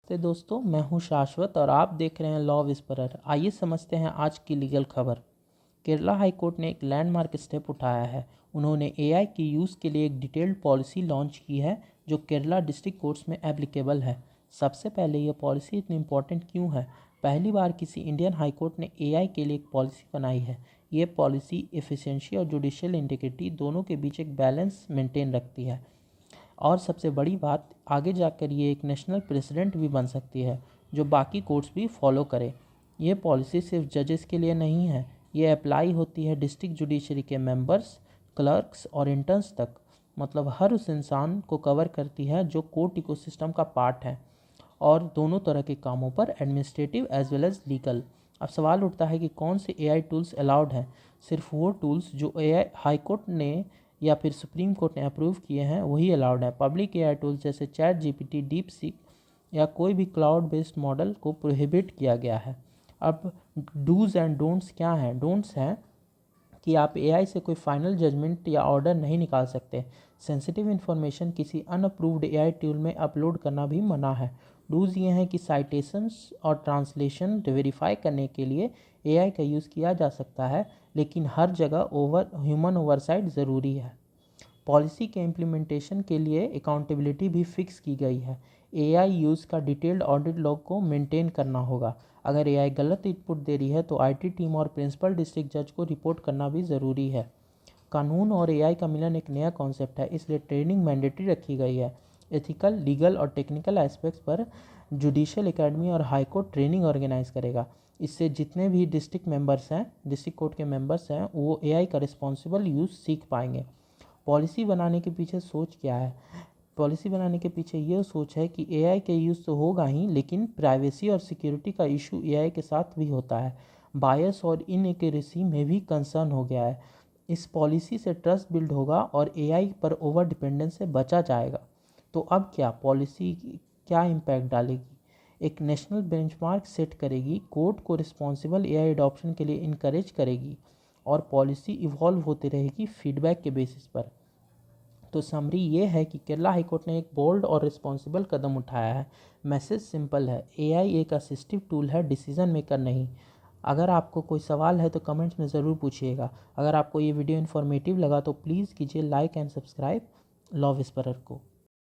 तो दोस्तों, मैं हूं शाश्वत और आप देख रहे हैं लॉ विस्परर। आइए समझते हैं आज की लीगल खबर। केरला हाई कोर्ट ने एक लैंडमार्क स्टेप उठाया है। उन्होंने एआई के यूज़ के लिए एक डिटेल्ड पॉलिसी लॉन्च की है जो केरला डिस्ट्रिक्ट कोर्ट्स में एप्लीकेबल है। सबसे पहले ये पॉलिसी इतनी इम्पोर्टेंट क्यों है? पहली बार किसी इंडियन हाई कोर्ट ने एआई के लिए एक पॉलिसी बनाई है। ये पॉलिसी एफिशिएंसी और जुडिशियल इंटीग्रिटी दोनों के बीच एक बैलेंस मेंटेन रखती है। और सबसे बड़ी बात, आगे जाकर ये एक नेशनल प्रेसिडेंट भी बन सकती है जो बाकी कोर्ट्स भी फॉलो करे। ये पॉलिसी सिर्फ जजेस के लिए नहीं है, ये अप्लाई होती है डिस्ट्रिक्ट जुडिशरी के मेंबर्स, क्लर्क्स और इंटर्न्स तक। मतलब हर उस इंसान को कवर करती है जो कोर्ट इकोसिस्टम का पार्ट है और दोनों तरह के कामों पर, administrative as well as legal. अब सवाल उठता है कि कौन से एआई टूल्स अलाउड हैं। सिर्फ वो टूल्स जो एआई हाई कोर्ट ने या फिर सुप्रीम कोर्ट ने अप्रूव किए हैं वही अलाउड है। पब्लिक एआई टूल्स जैसे चैट जीपीटी, डीप सीक या कोई भी क्लाउड बेस्ड मॉडल को प्रोहिबिट किया गया है। अब डूज एंड डोंट्स क्या हैं? डोंट्स हैं कि आप एआई से कोई फाइनल जजमेंट या ऑर्डर नहीं निकाल सकते। सेंसिटिव इन्फॉर्मेशन किसी अनअप्रूव्ड एआई टूल में अपलोड करना भी मना है। डूज ये हैं कि साइटेशंस और ट्रांसलेशन वेरीफाई करने के लिए एआई का यूज़ किया जा सकता है, लेकिन हर जगह ह्यूमन ओवरसाइट ज़रूरी है। पॉलिसी के इम्प्लीमेंटेशन के लिए अकाउंटेबिलिटी भी फिक्स की गई है। एआई यूज़ का डिटेल्ड ऑडिट लॉग को मेंटेन करना होगा। अगर एआई गलत इनपुट दे रही है तो आईटी टीम और प्रिंसिपल डिस्ट्रिक्ट जज को रिपोर्ट करना भी ज़रूरी है। कानून और एआई का मिलन एक नया कॉन्सेप्ट है, इसलिए ट्रेनिंग मैंडेटरी रखी गई है। एथिकल, लीगल और टेक्निकल एस्पेक्ट्स पर जुडिशियल एकेडमी और हाई कोर्ट ट्रेनिंग ऑर्गेनाइज करेगा। इससे जितने भी डिस्ट्रिक्ट कोर्ट के मेंबर्स हैं, वो एआई का रिस्पॉन्सिबल यूज़ सीख पाएंगे। पॉलिसी बनाने के पीछे सोच क्या है? पॉलिसी बनाने के पीछे ये सोच है कि एआई के यूज़ तो होगा ही, लेकिन प्राइवेसी और सिक्योरिटी का इशू एआई के साथ भी होता है। बायस और इनएक्यूरेसी में भी कंसर्न हो गया है। इस पॉलिसी से ट्रस्ट बिल्ड होगा और एआई पर ओवर डिपेंडेंस से बचा जाएगा। तो अब क्या पॉलिसी क्या इम्पैक्ट डालेगी? एक नेशनल बेंचमार्क सेट करेगी, कोर्ट को रिस्पॉन्सिबल एआई अडॉप्शन के लिए इनकरेज करेगी और पॉलिसी इवॉल्व होती रहेगी फीडबैक के बेसिस पर। तो समरी ये है कि केरला हाईकोर्ट ने एक बोल्ड और रिस्पॉन्सिबल कदम उठाया है। मैसेज सिंपल है, एआई एक असिस्टिव टूल है, डिसीजन मेकर नहीं। अगर आपको कोई सवाल है तो कमेंट्स में ज़रूर पूछिएगा। अगर आपको ये वीडियो इन्फॉर्मेटिव लगा तो प्लीज़ कीजिए like and subscribe law whisperer को।